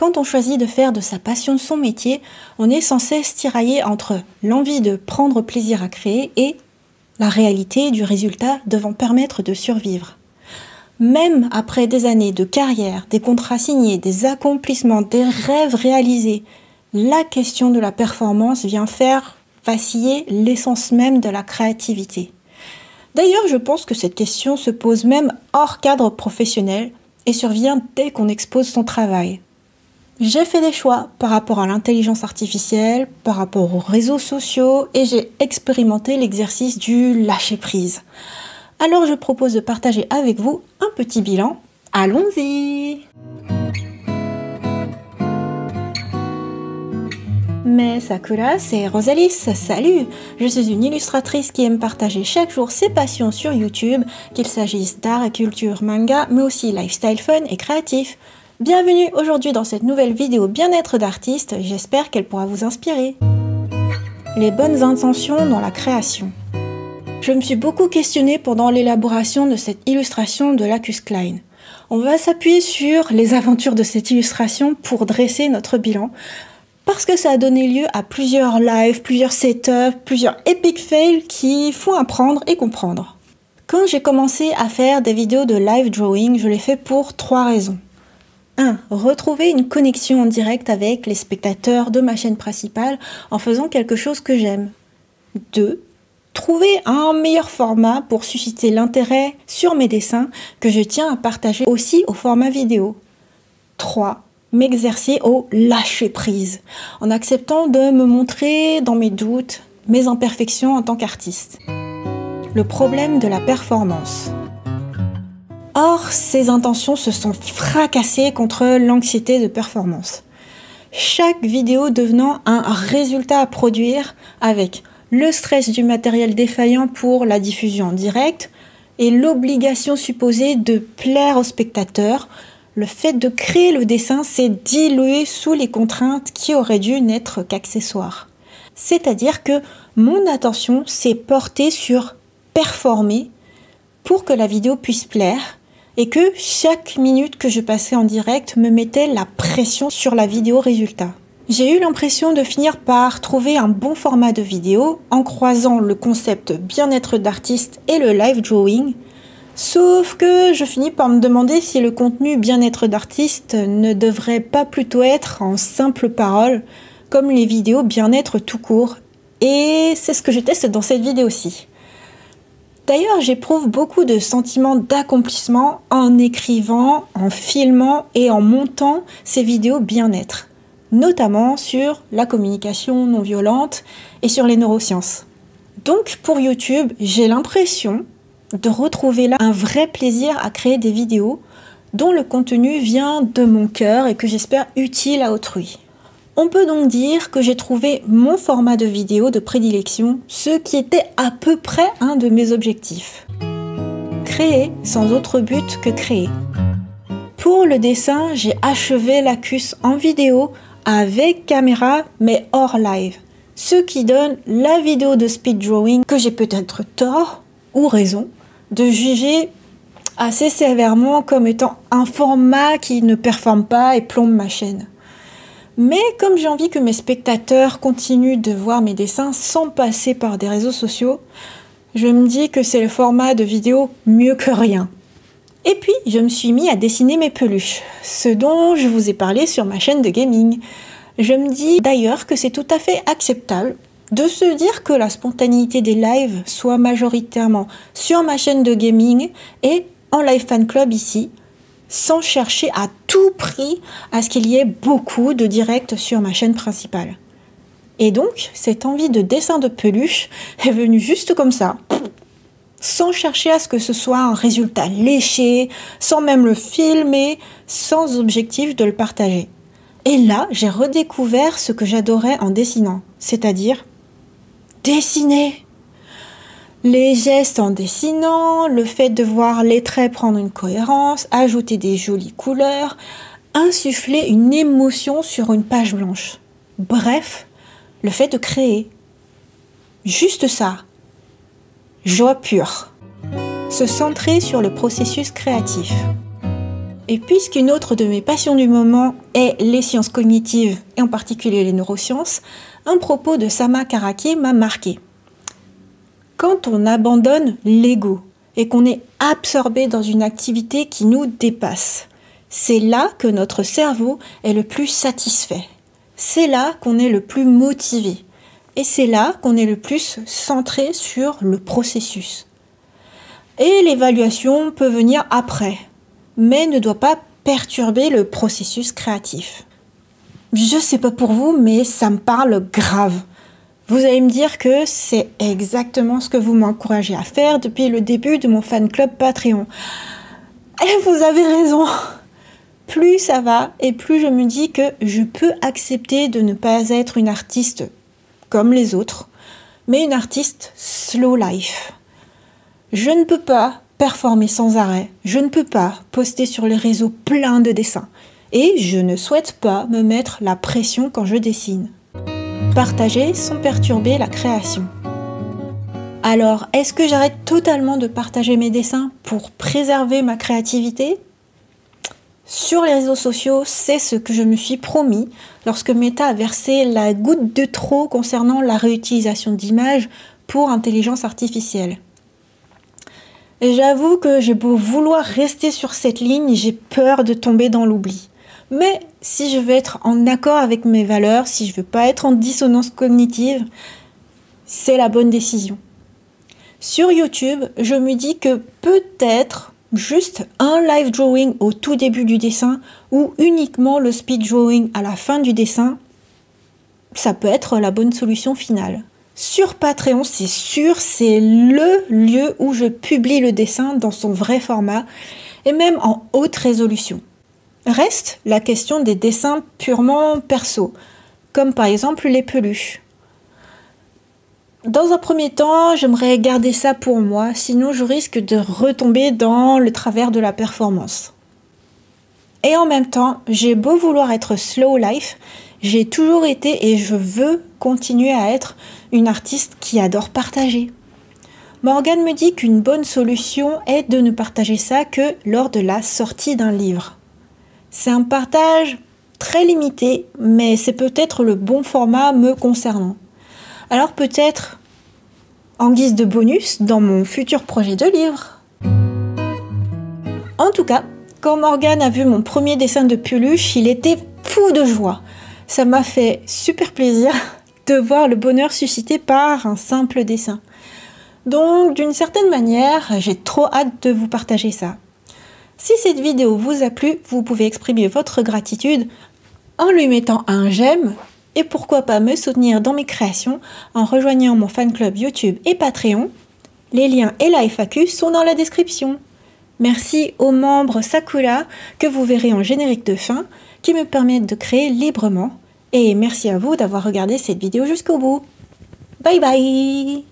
Quand on choisit de faire de sa passion son métier, on est sans cesse tiraillé entre l'envie de prendre plaisir à créer et la réalité du résultat devant permettre de survivre. Même après des années de carrière, des contrats signés, des accomplissements, des rêves réalisés, la question de la performance vient faire vaciller l'essence même de la créativité. D'ailleurs, je pense que cette question se pose même hors cadre professionnel et survient dès qu'on expose son travail. J'ai fait des choix par rapport à l'intelligence artificielle, par rapport aux réseaux sociaux et j'ai expérimenté l'exercice du lâcher-prise. Alors je propose de partager avec vous un petit bilan. Allons-y! Mais Sakura, c'est Rosalis, salut! Je suis une illustratrice qui aime partager chaque jour ses passions sur YouTube, qu'il s'agisse d'art et culture, manga, mais aussi lifestyle fun et créatif. Bienvenue aujourd'hui dans cette nouvelle vidéo bien-être d'artiste, j'espère qu'elle pourra vous inspirer. Les bonnes intentions dans la création. Je me suis beaucoup questionnée pendant l'élaboration de cette illustration de Lacus Clyne. On va s'appuyer sur les aventures de cette illustration pour dresser notre bilan, parce que ça a donné lieu à plusieurs lives, plusieurs setups, plusieurs epic fails qui font apprendre et comprendre. Quand j'ai commencé à faire des vidéos de live drawing, je l'ai fait pour 3 raisons. 1. Retrouver une connexion en direct avec les spectateurs de ma chaîne principale en faisant quelque chose que j'aime. 2. Trouver un meilleur format pour susciter l'intérêt sur mes dessins que je tiens à partager aussi au format vidéo. 3. M'exercer au lâcher-prise en acceptant de me montrer dans mes doutes, mes imperfections en tant qu'artiste. Le problème de la performance. Or, ces intentions se sont fracassées contre l'anxiété de performance. Chaque vidéo devenant un résultat à produire avec le stress du matériel défaillant pour la diffusion en direct et l'obligation supposée de plaire aux spectateurs, le fait de créer le dessin s'est dilué sous les contraintes qui auraient dû n'être qu'accessoires. C'est-à-dire que mon attention s'est portée sur performer pour que la vidéo puisse plaire et que chaque minute que je passais en direct me mettait la pression sur la vidéo résultat. J'ai eu l'impression de finir par trouver un bon format de vidéo en croisant le concept bien-être d'artiste et le live drawing, sauf que je finis par me demander si le contenu bien-être d'artiste ne devrait pas plutôt être en simples paroles, comme les vidéos bien-être tout court. Et c'est ce que je teste dans cette vidéo-ci. D'ailleurs, j'éprouve beaucoup de sentiments d'accomplissement en écrivant, en filmant et en montant ces vidéos bien-être, notamment sur la communication non violente et sur les neurosciences. Donc pour YouTube, j'ai l'impression de retrouver là un vrai plaisir à créer des vidéos dont le contenu vient de mon cœur et que j'espère utile à autrui. On peut donc dire que j'ai trouvé mon format de vidéo de prédilection, ce qui était à peu près un de mes objectifs. Créer sans autre but que créer. Pour le dessin, j'ai achevé Lacus en vidéo avec caméra mais hors live, ce qui donne la vidéo de speed drawing que j'ai peut-être tort ou raison de juger assez sévèrement comme étant un format qui ne performe pas et plombe ma chaîne. Mais comme j'ai envie que mes spectateurs continuent de voir mes dessins sans passer par des réseaux sociaux, je me dis que c'est le format de vidéo mieux que rien. Et puis, je me suis mis à dessiner mes peluches, ce dont je vous ai parlé sur ma chaîne de gaming. Je me dis d'ailleurs que c'est tout à fait acceptable de se dire que la spontanéité des lives soit majoritairement sur ma chaîne de gaming et en live fan club ici, sans chercher à tout prix à ce qu'il y ait beaucoup de directs sur ma chaîne principale. Et donc, cette envie de dessin de peluche est venue juste comme ça, sans chercher à ce que ce soit un résultat léché, sans même le filmer, sans objectif de le partager. Et là, j'ai redécouvert ce que j'adorais en dessinant, c'est-à-dire dessiner. Les gestes en dessinant, le fait de voir les traits prendre une cohérence, ajouter des jolies couleurs, insuffler une émotion sur une page blanche. Bref, le fait de créer. Juste ça. Joie pure. Se centrer sur le processus créatif. Et puisqu'une autre de mes passions du moment est les sciences cognitives, et en particulier les neurosciences, un propos de Sama Karake m'a marqué. Quand on abandonne l'ego et qu'on est absorbé dans une activité qui nous dépasse, c'est là que notre cerveau est le plus satisfait. C'est là qu'on est le plus motivé. Et c'est là qu'on est le plus centré sur le processus. Et l'évaluation peut venir après, mais ne doit pas perturber le processus créatif. Je sais pas pour vous, mais ça me parle grave. Vous allez me dire que c'est exactement ce que vous m'encouragez à faire depuis le début de mon fan club Patreon. Et vous avez raison. Plus ça va et plus je me dis que je peux accepter de ne pas être une artiste comme les autres, mais une artiste slow life. Je ne peux pas performer sans arrêt, je ne peux pas poster sur les réseaux plein de dessins et je ne souhaite pas me mettre la pression quand je dessine. Partager sans perturber la création. Alors, est-ce que j'arrête totalement de partager mes dessins pour préserver ma créativité ? Sur les réseaux sociaux, c'est ce que je me suis promis lorsque Meta a versé la goutte de trop concernant la réutilisation d'images pour intelligence artificielle. Et j'avoue que j'ai beau vouloir rester sur cette ligne, j'ai peur de tomber dans l'oubli. Mais si je veux être en accord avec mes valeurs, si je veux pas être en dissonance cognitive, c'est la bonne décision. Sur YouTube, je me dis que peut-être juste un live drawing au tout début du dessin ou uniquement le speed drawing à la fin du dessin, ça peut être la bonne solution finale. Sur Patreon, c'est sûr, c'est le lieu où je publie le dessin dans son vrai format et même en haute résolution. Reste la question des dessins purement perso, comme par exemple les peluches. Dans un premier temps, j'aimerais garder ça pour moi, sinon je risque de retomber dans le travers de la performance. Et en même temps, j'ai beau vouloir être slow life, j'ai toujours été et je veux continuer à être une artiste qui adore partager. Morgane me dit qu'une bonne solution est de ne partager ça que lors de la sortie d'un livre. C'est un partage très limité, mais c'est peut-être le bon format me concernant. Alors peut-être en guise de bonus dans mon futur projet de livre. En tout cas, quand Morgane a vu mon premier dessin de peluche, il était fou de joie. Ça m'a fait super plaisir de voir le bonheur suscité par un simple dessin. Donc d'une certaine manière, j'ai trop hâte de vous partager ça. Si cette vidéo vous a plu, vous pouvez exprimer votre gratitude en lui mettant un j'aime et pourquoi pas me soutenir dans mes créations en rejoignant mon fan club YouTube et Patreon. Les liens et la FAQ sont dans la description. Merci aux membres Sakura que vous verrez en générique de fin qui me permettent de créer librement. Et merci à vous d'avoir regardé cette vidéo jusqu'au bout. Bye bye!